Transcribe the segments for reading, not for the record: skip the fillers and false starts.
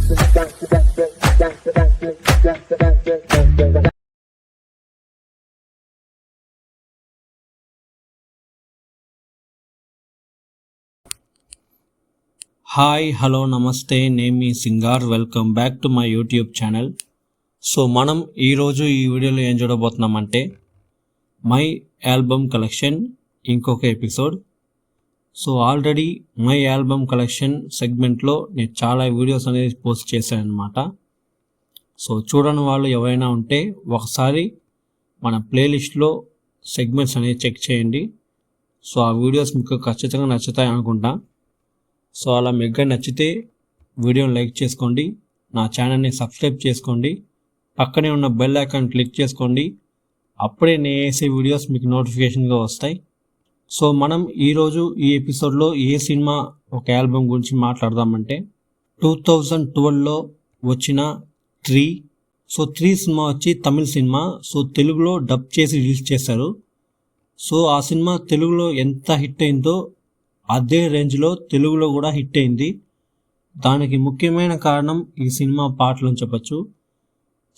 Hi hello నమస్తే, నేను మీ Singar. Welcome back to my YouTube channel. So మనం ఈరోజు ఈ వీడియోలో ఏం చూడబోతున్నామంటే మై ఆల్బమ్ కలెక్షన్ ఇంకొక episode. So already my album collection సెగ్మెంట్లో నేను చాలా వీడియోస్ అనేది పోస్ట్ చేశాను అనమాట. సో చూడని వాళ్ళు ఎవరైనా ఉంటే ఒకసారి మన ప్లేలిస్ట్లో సెగ్మెంట్స్ అనేది చెక్ చేయండి. సో ఆ వీడియోస్ మీకు ఖచ్చితంగా నచ్చుతాయి అనుకుంటా. సో అలా మీకు నచ్చితే వీడియోని లైక్ చేసుకోండి, నా ఛానల్ని సబ్స్క్రైబ్ చేసుకోండి, పక్కనే ఉన్న బెల్ ఐకాన్ క్లిక్ చేసుకోండి. అప్పుడే నేను వేసే వీడియోస్ మీకు నోటిఫికేషన్గా వస్తాయి. సో మనం ఈరోజు ఈ ఎపిసోడ్లో ఏ సినిమా ఒక ఆల్బమ్ గురించి మాట్లాడదామంటే 2012లో వచ్చిన 3. సో 3 సినిమా వచ్చి తమిళ సినిమా. సో తెలుగులో డబ్ చేసి రిలీజ్ చేశారు. సో ఆ సినిమా తెలుగులో ఎంత హిట్ అయిందో అదే రేంజ్లో తెలుగులో కూడా హిట్ అయింది. దానికి ముఖ్యమైన కారణం ఈ సినిమా పాటలు అని చెప్పచ్చు.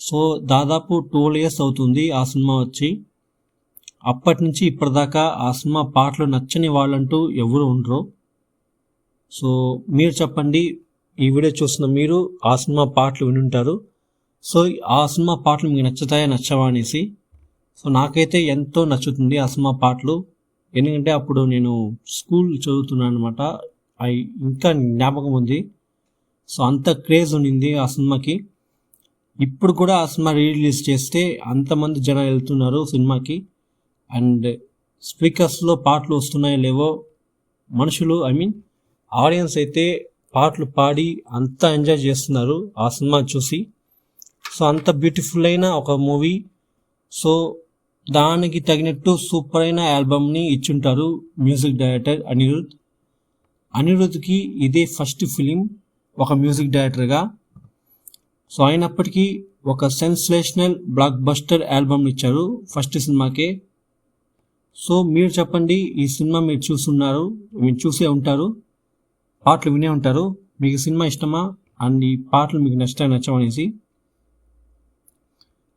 సో దాదాపు 12 years అవుతుంది ఆ సినిమా వచ్చి. అప్పటి నుంచి ఇప్పటిదాకా ఆ సినిమా పాటలు నచ్చని వాళ్ళంటూ ఎవరు ఉండరు. సో మీరు చెప్పండి, ఈ వీడియో చూస్తున్న మీరు ఆ సినిమా పాటలు వినుంటారు. సో ఆ సినిమా పాటలు మీకు నచ్చుతాయా నచ్చవా అనేసి. సో నాకైతే ఎంతో నచ్చుతుంది ఆ సినిమా పాటలు. ఎందుకంటే అప్పుడు నేను స్కూల్ చదువుతున్నాను అనమాట. అవి ఇంకా జ్ఞాపకం ఉంది. సో అంత క్రేజ్ ఉండింది ఆ సినిమాకి. ఇప్పుడు కూడా ఆ సినిమా రిలీజ్ చేస్తే అంతమంది జనాలు వెళ్తున్నారు సినిమాకి. అండ్ స్పీకర్స్లో పాటలు వస్తున్నాయో లేవో, మనుషులు ఆడియన్స్ అయితే పాటలు పాడి అంతా ఎంజాయ్ చేస్తున్నారు ఆ సినిమా చూసి. సో అంత బ్యూటిఫుల్ అయిన ఒక మూవీ. సో దానికి తగినట్టు సూపర్ అయిన ఆల్బమ్ని ఇచ్చుంటారు మ్యూజిక్ డైరెక్టర్ అనిరుద్. అనిరుద్కి ఇదే ఫస్ట్ ఫిలిం ఒక మ్యూజిక్ డైరెక్టర్గా. సో అయినప్పటికీ ఒక సెన్సేషనల్ బ్లాక్ బస్టర్ ఆల్బమ్ని ఇచ్చారు ఫస్ట్ సినిమాకే. సో మీరు చెప్పండి, ఈ సినిమా మీరు చూసే ఉంటారు, పాటలు వినే ఉంటారు. మీకు సినిమా ఇష్టమా అండ్ ఈ పాటలు మీకు నచ్చవనేసి.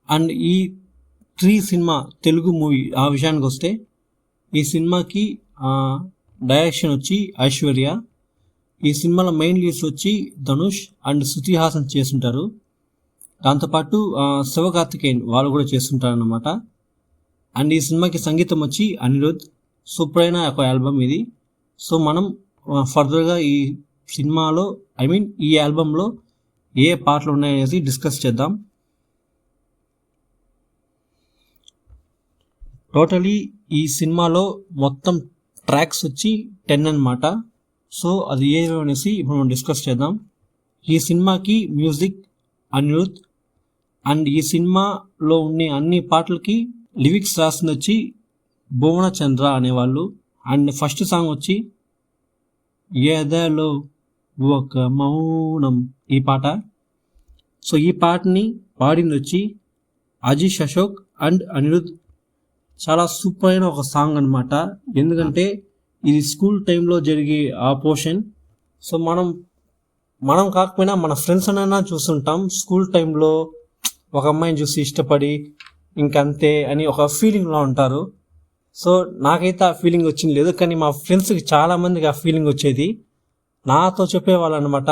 అండ్ ఈ 3 సినిమా తెలుగు మూవీ ఆ విషయానికి వస్తే, ఈ సినిమాకి డైరెక్షన్ వచ్చి ఐశ్వర్య. ఈ సినిమాలో మెయిన్ లీడ్స్ వచ్చి ధనుష్ అండ్ శృతి హాసన్ చేస్తుంటారు. దాంతోపాటు శివకార్తికేయన్ వాళ్ళు కూడా చేస్తుంటారు అన్నమాట. అండ్ ఈ సినిమాకి సంగీతం వచ్చి అనిరుద్. సూపర్ అయిన ఒక ఆల్బమ్ ఇది. సో మనం ఫర్దర్గా ఈ సినిమాలో ఈ ఆల్బంలో ఏ పాటలు ఉన్నాయనేసి డిస్కస్ చేద్దాం. టోటలీ ఈ సినిమాలో మొత్తం ట్రాక్స్ వచ్చి 10 అన్నమాట. సో అది ఏదో అనేసి ఇప్పుడు మనం డిస్కస్ చేద్దాం. ఈ సినిమాకి మ్యూజిక్ అనిరుద్. అండ్ ఈ సినిమాలో ఉన్న అన్ని పాటలకి లిరిక్స్ రాసింది వచ్చి భువన చంద్ర అనేవాళ్ళు. అండ్ ఫస్ట్ సాంగ్ వచ్చి ఎదలో ఒక మౌనం ఈ పాట. సో ఈ పాటని పాడింది వచ్చి అజీష్ అశోక్ అండ్ అనిరుద్. చాలా సూపర్ అయిన ఒక సాంగ్ అనమాట. ఎందుకంటే ఇది స్కూల్ టైంలో జరిగే ఆ పోర్షన్. సో మనం కాకపోయినా మన ఫ్రెండ్స్ అయినా చూస్తుంటాం స్కూల్ టైంలో ఒక అమ్మాయిని చూసి ఇష్టపడి ఇంకంతే అని ఒక ఫీలింగ్లో ఉంటారు. సో నాకైతే ఆ ఫీలింగ్ వచ్చింది లేదు, కానీ మా ఫ్రెండ్స్కి చాలామందికి ఆ ఫీలింగ్ వచ్చేది. నాతో చెప్పేవాళ్ళు అనమాట.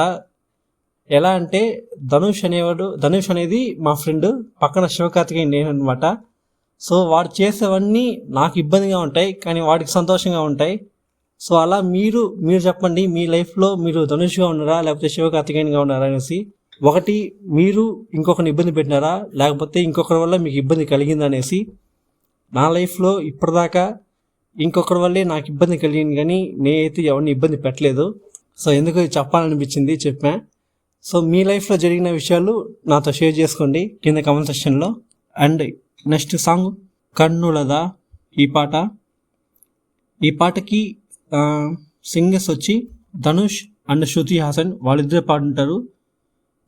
ఎలా అంటే ధనుష్ అనేది మా ఫ్రెండ్, పక్కన శివకార్తికేయన్ నేను అనమాట. సో వాడు చేసేవన్నీ నాకు ఇబ్బందిగా ఉంటాయి, కానీ వాడికి సంతోషంగా ఉంటాయి. సో అలా మీరు చెప్పండి, మీ లైఫ్లో మీరు ధనుష్గా ఉన్నారా లేకపోతే శివకార్తికేయన్గా ఉన్నారా అనేసి. ఒకటి మీరు ఇంకొకరిని ఇబ్బంది పెట్టినారా, లేకపోతే ఇంకొకరి వల్ల మీకు ఇబ్బంది కలిగింది అనేసి. నా లైఫ్లో ఇప్పటిదాకా ఇంకొకరి వల్లే నాకు ఇబ్బంది కలిగింది, కానీ నేనైతే ఎవరిని ఇబ్బంది పెట్టలేదు. సో ఎందుకు చెప్పాలనిపించింది చెప్పా. సో మీ లైఫ్లో జరిగిన విషయాలు నాతో షేర్ చేసుకోండి కింద కామెంట్ సెక్షన్లో. అండ్ నెక్స్ట్ సాంగ్ కన్నులదా ఈ పాటకి సింగర్స్ వచ్చి ధనుష్ అండ్ శృతి హాసన్ వాళ్ళిద్దరే పాడుంటారు.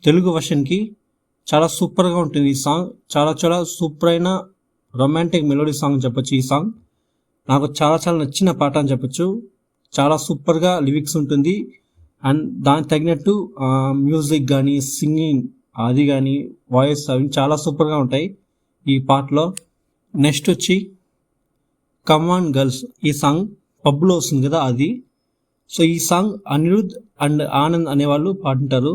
తెలుగు వర్షన్కి చాలా సూపర్గా ఉంటుంది ఈ సాంగ్. చాలా చాలా సూపర్ అయిన రొమాంటిక్ మెలోడీ సాంగ్ చెప్పచ్చు. ఈ సాంగ్ నాకు చాలా చాలా నచ్చిన పాట అని చెప్పచ్చు. చాలా సూపర్గా లిరిక్స్ ఉంటుంది. అండ్ దానికి తగినట్టు మ్యూజిక్ కానీ సింగింగ్ అది కానీ వాయిస్ అవి చాలా సూపర్గా ఉంటాయి ఈ పాటలో. నెక్స్ట్ వచ్చి కమ్ ఆన్ గర్ల్స్, ఈ సాంగ్ పబ్లో వస్తుంది కదా అది. సో ఈ సాంగ్ అనిరుద్ అండ్ ఆనంద్ అనేవాళ్ళు పాడుంటారు.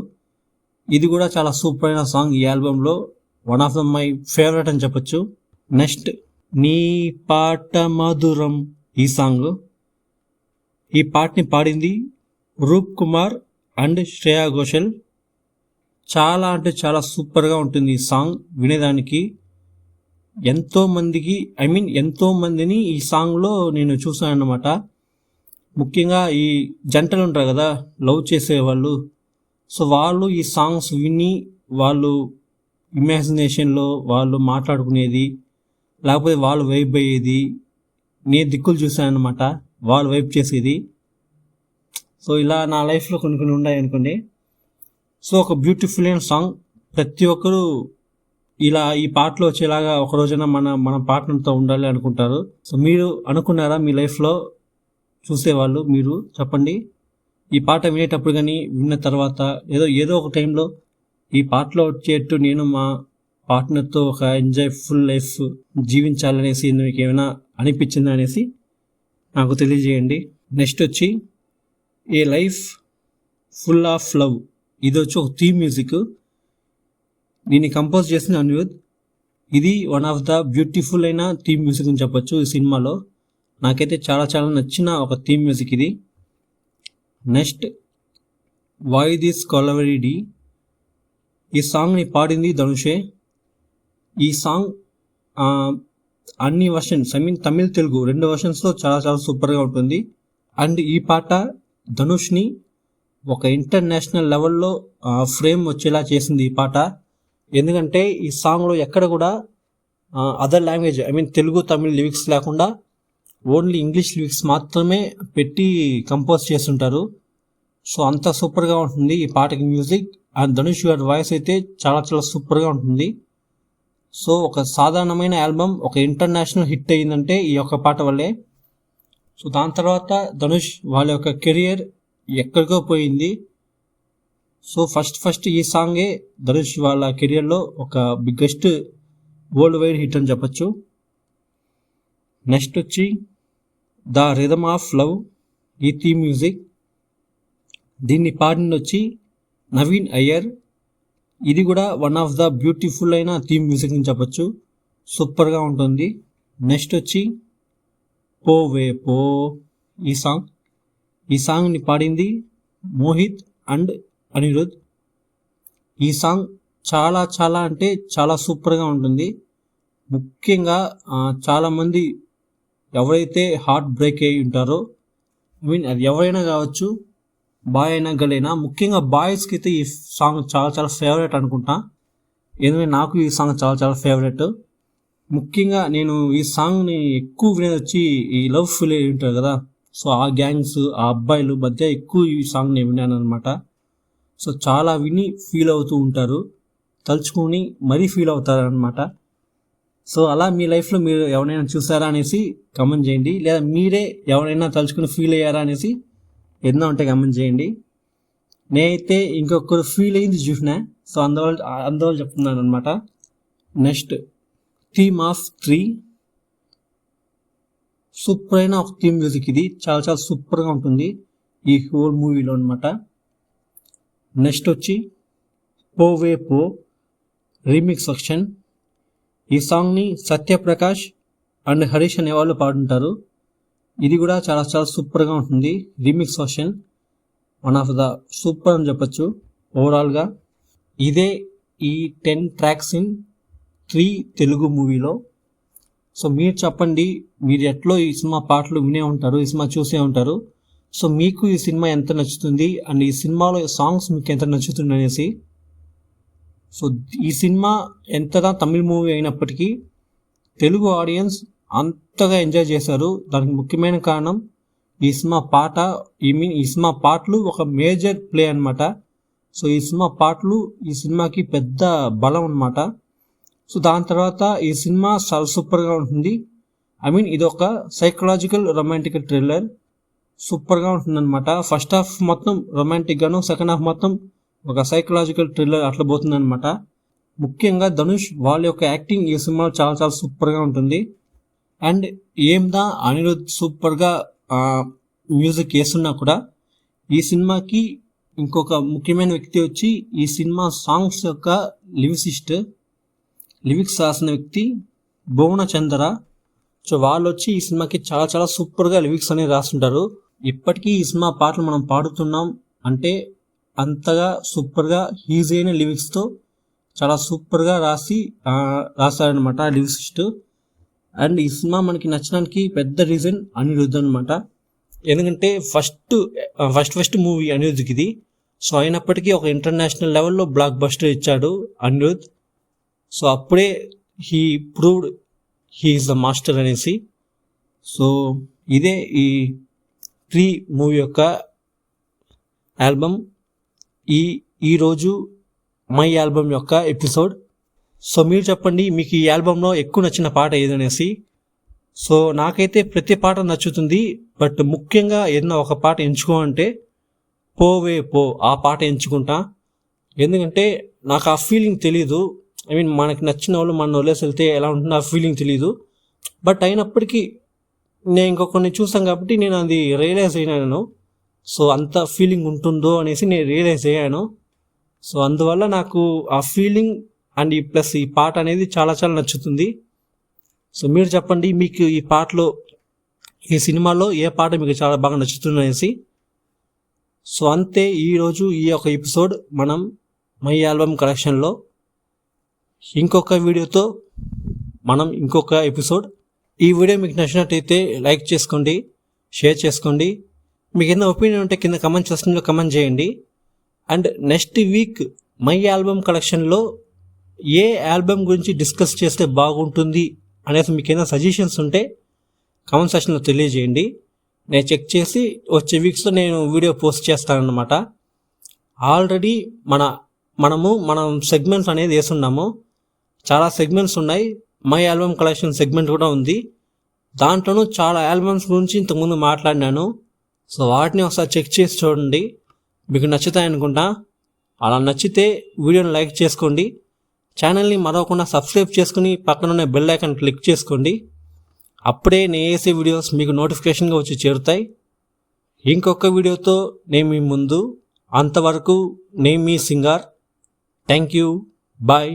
ఇది కూడా చాలా సూపర్ అయిన సాంగ్ ఈ ఆల్బంలో, one of the my favourite అని చెప్పొచ్చు. నెక్స్ట్ నీ పాట మధురం, ఈ సాంగ్, ఈ పాటని పాడింది రూప్ కుమార్ అండ్ శ్రేయా ఘోషల్. చాలా అంటే చాలా సూపర్గా ఉంటుంది ఈ సాంగ్ వినేదానికి. ఎంతో మందిని ఈ సాంగ్లో నేను చూసాను అన్నమాట. ముఖ్యంగా ఈ జంటలు ఉంటారు కదా లవ్ చేసేవాళ్ళు, సో వాళ్ళు ఈ సాంగ్స్ విని వాళ్ళు ఇమాజినేషన్లో వాళ్ళు మాట్లాడుకునేది, లేకపోతే వాళ్ళు వైబ్ అయ్యేది, నేను దిక్కులు చూసాను అనమాట వాళ్ళు వైబ్ చేసేది. సో ఇలా నా లైఫ్లో కొన్ని ఉన్నాయి అనుకోండి. సో ఒక బ్యూటిఫుల్ అయిన సాంగ్, ప్రతి ఒక్కరూ ఇలా ఈ పాటలో వచ్చేలాగా ఒక రోజున మన పార్ట్నర్తో ఉండాలి అనుకుంటారు. సో మీరు అనుకున్నారా మీ లైఫ్లో చూసేవాళ్ళు? మీరు చెప్పండి. ఈ పాట వినేటప్పుడు కానీ విన్న తర్వాత ఏదో ఒక టైంలో ఈ పాటలో వచ్చేట్టు నేను మా పార్ట్నర్తో ఒక ఎంజాయ్ ఫుల్ లైఫ్ జీవించాలనేసి మీకు ఏమైనా అనిపించిందా అనేసి నాకు తెలియజేయండి. నెక్స్ట్ వచ్చి ఏ లైఫ్ ఫుల్ ఆఫ్ లవ్, ఇది వచ్చి ఒక థీమ్ మ్యూజిక్. దీన్ని కంపోజ్ చేసిన అనిరుద్. ఇది వన్ ఆఫ్ ద బ్యూటిఫుల్ అయిన థీమ్ మ్యూజిక్ అని చెప్పొచ్చు ఈ సినిమాలో. నాకైతే చాలా చాలా నచ్చిన ఒక థీమ్ మ్యూజిక్ ఇది. నెక్స్ట్ వై దిస్ కొలవెరీ, ఈ సాంగ్ని పాడింది ధనుషే. ఈ సాంగ్ అన్ని వర్షన్స్ తమిళ్ తెలుగు 2 వర్షన్స్లో చాలా చాలా సూపర్గా ఉంటుంది. అండ్ ఈ పాట ధనుష్ని ఒక ఇంటర్నేషనల్ లెవెల్లో ఫ్రేమ్ వచ్చేలా చేసింది ఈ పాట. ఎందుకంటే ఈ సాంగ్లో ఎక్కడ కూడా other language Telugu Tamil lyrics లేకుండా ఓన్లీ ఇంగ్లీష్ లిరిక్స్ మాత్రమే పెట్టి కంపోజ్ చేస్తుంటారు. సో అంత సూపర్గా ఉంటుంది ఈ పాటకి మ్యూజిక్. అండ్ ధనుష్ గారి వాయిస్ అయితే చాలా చాలా సూపర్గా ఉంటుంది. సో ఒక సాధారణమైన ఆల్బమ్ ఒక ఇంటర్నేషనల్ హిట్ అయ్యిందంటే ఈ యొక్క పాట వల్లే. సో దాని తర్వాత ధనుష్ వాళ్ళ యొక్క కెరియర్ ఎక్కడికో పోయింది. సో ఫస్ట్ ఈ సాంగే ధనుష్ వాళ్ళ కెరియర్లో ఒక బిగ్గెస్ట్ వరల్డ్ వైడ్ హిట్ అని చెప్పచ్చు. నెక్స్ట్ వచ్చి ద రిథమ్ ఆఫ్ లవ్, ఈ థీమ్ మ్యూజిక్. దీన్ని పాడింది వచ్చి నవీన్ అయ్యర్. ఇది కూడా వన్ ఆఫ్ ద బ్యూటిఫుల్ అయిన థీమ్ మ్యూజిక్ అని చెప్పచ్చు, సూపర్గా ఉంటుంది. నెక్స్ట్ వచ్చి పోవే పో, ఈ సాంగ్ని పాడింది మోహిత్ అండ్ అనిరుద్. ఈ సాంగ్ చాలా చాలా అంటే చాలా సూపర్గా ఉంటుంది. ముఖ్యంగా చాలామంది ఎవరైతే హార్ట్ బ్రేక్ అయి ఉంటారో, అది ఎవరైనా కావచ్చు, బాయ్ అయినా గర్ల్ అయినా, ముఖ్యంగా బాయ్స్కి అయితే ఈ సాంగ్ చాలా చాలా ఫేవరెట్ అనుకుంటా. ఎందుకంటే నాకు ఈ సాంగ్ చాలా చాలా ఫేవరెట్. ముఖ్యంగా నేను ఈ సాంగ్ని ఎక్కువ వినేది వచ్చి ఈ లవ్ ఫీల్ అయి ఉంటారు కదా, సో ఆ గ్యాంగ్స్ ఆ అబ్బాయిలు మధ్య ఎక్కువ ఈ సాంగ్ని విన్నాను అనమాట. సో చాలా విని ఫీల్ అవుతూ ఉంటారు, తలుచుకొని మరీ ఫీల్ అవుతారు అనమాట. సో అలా మీ లైఫ్లో మీరు ఎవరైనా చూసారా అనేసి కమెంట్ చేయండి, లేదా మీరే ఎవరైనా తలుచుకుని ఫీల్ అయ్యారా అనేసి ఏదైనా ఉంటే కమెంట్ చేయండి. నేనైతే ఇంకొకరు ఫీల్ అయింది చూసిన, సో అందువల్ల చెప్తున్నాను అనమాట. నెక్స్ట్ థీమ్ ఆఫ్ 3, సూపర్ అయిన ఒక థీమ్ మ్యూజిక్ ఇది, చాలా చాలా సూపర్గా ఉంటుంది ఈ హోల్ మూవీలో అనమాట. నెక్స్ట్ వచ్చి పోవే పో రీమిక్స్ సెక్షన్. ఈ సాంగ్ని సత్యప్రకాష్ అండ్ హరీష్ అనేవాళ్ళు పాడుంటారు. ఇది కూడా చాలా చాలా సూపర్గా ఉంటుంది remix version, one of the super అని చెప్పచ్చు ఓవరాల్గా. ఇదే ఈ 10 ట్రాక్స్ ఇన్ 3 తెలుగు మూవీలో. సో మీరు చెప్పండి, మీరు ఎట్లో ఈ సినిమా పాటలు వినే ఉంటారు, ఈ సినిమా చూసే ఉంటారు. సో మీకు ఈ సినిమా ఎంత నచ్చుతుంది అండ్ ఈ సినిమాలో సాంగ్స్ మీకు ఎంత నచ్చుతుంది అనేసి. సో ఈ సినిమా ఎంతగా తమిళ మూవీ అయినప్పటికీ తెలుగు ఆడియన్స్ అంతగా ఎంజాయ్ చేశారు. దానికి ముఖ్యమైన కారణం ఈ సినిమా పాట, ఈ సినిమా పాటలు ఒక మేజర్ ప్లే అనమాట. సో ఈ సినిమా పాటలు ఈ సినిమాకి పెద్ద బలం అనమాట. సో దాని తర్వాత ఈ సినిమా చాలా సూపర్గా ఉంటుంది. ఇది ఒక సైకలాజికల్ రొమాంటికల్ థ్రిల్లర్. సూపర్గా ఉంటుందన్నమాట. ఫస్ట్ హాఫ్ మొత్తం రొమాంటిక్గాను, సెకండ్ హాఫ్ మొత్తం ఒక సైకలాజికల్ థ్రిల్లర్ అట్లా పోతుందన్నమాట. ముఖ్యంగా ధనుష్ వాళ్ళ యొక్క యాక్టింగ్ ఈ సినిమాలో చాలా చాలా సూపర్గా ఉంటుంది. అండ్ ఏందా అనిరుద్ సూపర్గా మ్యూజిక్ వేస్తున్నా కూడా ఈ సినిమాకి ఇంకొక ముఖ్యమైన వ్యక్తి వచ్చి ఈ సినిమా సాంగ్స్ యొక్క లిరిక్స్ రాసిన వ్యక్తి భువన చంద్ర. సో వాళ్ళు వచ్చి ఈ సినిమాకి చాలా చాలా సూపర్గా లిరిక్స్ అనేవి రాస్తుంటారు. ఇప్పటికీ ఈ సినిమా పాటలు మనం పాడుతున్నాం అంటే అంతగా సూపర్గా ఈజీ అయిన లిరిక్స్తో చాలా సూపర్గా రాశారనమాట లిరిసిస్ట్. అండ్ ఈ సినిమా మనకి నచ్చడానికి పెద్ద రీజన్ అనిరుద్ధ్ అనమాట. ఎందుకంటే ఫస్ట్ మూవీ అనిరుద్ధ్కి ఇది. సో అయినప్పటికీ ఒక ఇంటర్నేషనల్ లెవెల్లో బ్లాక్ బస్టర్ ఇచ్చాడు అనిరుద్. సో అప్పుడే he proved he is the master అనేసి. సో ఇదే ఈ 3 మూవీ యొక్క ఆల్బమ్, ఈరోజు మై ఆల్బమ్ యొక్క ఎపిసోడ్. సో మీరు చెప్పండి మీకు ఈ ఆల్బంలో ఎక్కువ నచ్చిన పాట ఏదనేసి. సో నాకైతే ప్రతి పాట నచ్చుతుంది, బట్ ముఖ్యంగా ఏదైనా ఒక పాట ఎంచుకో అంటే పోవే పో ఆ పాట ఎంచుకుంటా. ఎందుకంటే నాకు ఆ ఫీలింగ్ తెలీదు. మనకి నచ్చిన వాళ్ళు మన వదిలేసి వెళ్తే ఎలా ఉంటుందో ఆ ఫీలింగ్ తెలీదు. బట్ అయినప్పటికీ నేను ఇంకొకరిని చూసాను కాబట్టి నేను అది రియలైజ్ అయినాను. సో అంత ఫీలింగ్ ఉంటుందో అనేసి నేను రియలైజ్ అయ్యాను. సో అందువల్ల నాకు ఆ ఫీలింగ్ అండ్ ప్లస్ ఈ పాట అనేది చాలా చాలా నచ్చుతుంది. సో మీరు చెప్పండి మీకు ఈ సినిమాలో ఏ పాట మీకు చాలా బాగా నచ్చుతుంది అనేసి. సో అంతే ఈరోజు ఈ యొక్క ఎపిసోడ్ మనం మై ఆల్బమ్ కలెక్షన్లో. ఇంకొక వీడియోతో మనం ఇంకొక ఎపిసోడ్. ఈ వీడియో మీకు నచ్చినట్టయితే లైక్ చేసుకోండి, షేర్ చేసుకోండి. మీకు ఏదైనా ఒపీనియన్ ఉంటే కింద కమెంట్ సెక్షన్లో కమెంట్ చేయండి. And next week my album కలెక్షన్లో ఏ ఆల్బమ్ గురించి డిస్కస్ చేస్తే బాగుంటుంది అనేసి మీకు ఏదైనా సజెషన్స్ ఉంటే కమెంట్ సెక్షన్లో తెలియజేయండి. నేను చెక్ చేసి వచ్చే వీక్స్లో నేను వీడియో పోస్ట్ చేస్తానన్నమాట. ఆల్రెడీ మనం సెగ్మెంట్స్ అనేది వేసున్నాము. చాలా సెగ్మెంట్స్ ఉన్నాయి. మై ఆల్బమ్ కలెక్షన్ సెగ్మెంట్ కూడా ఉంది. దాంట్లోనూ చాలా ఆల్బమ్స్ గురించి ఇంతకుముందు మాట్లాడినాను. సో వాటిని ఒకసారి చెక్ చేసి చూడండి, మీకు నచ్చుతాయి అనుకుంటా. అలా నచ్చితే వీడియోని లైక్ చేసుకోండి, ఛానల్ని మరవకుండా సబ్స్క్రైబ్ చేసుకుని పక్కనున్న బెల్ ఐకాన్ క్లిక్ చేసుకోండి. అప్పుడే నేను వేసే వీడియోస్ మీకు నోటిఫికేషన్గా వచ్చి చేరుతాయి. ఇంకొక వీడియోతో నేను మీ ముందు. అంతవరకు నేను మీ సింగార్. Thank you, bye.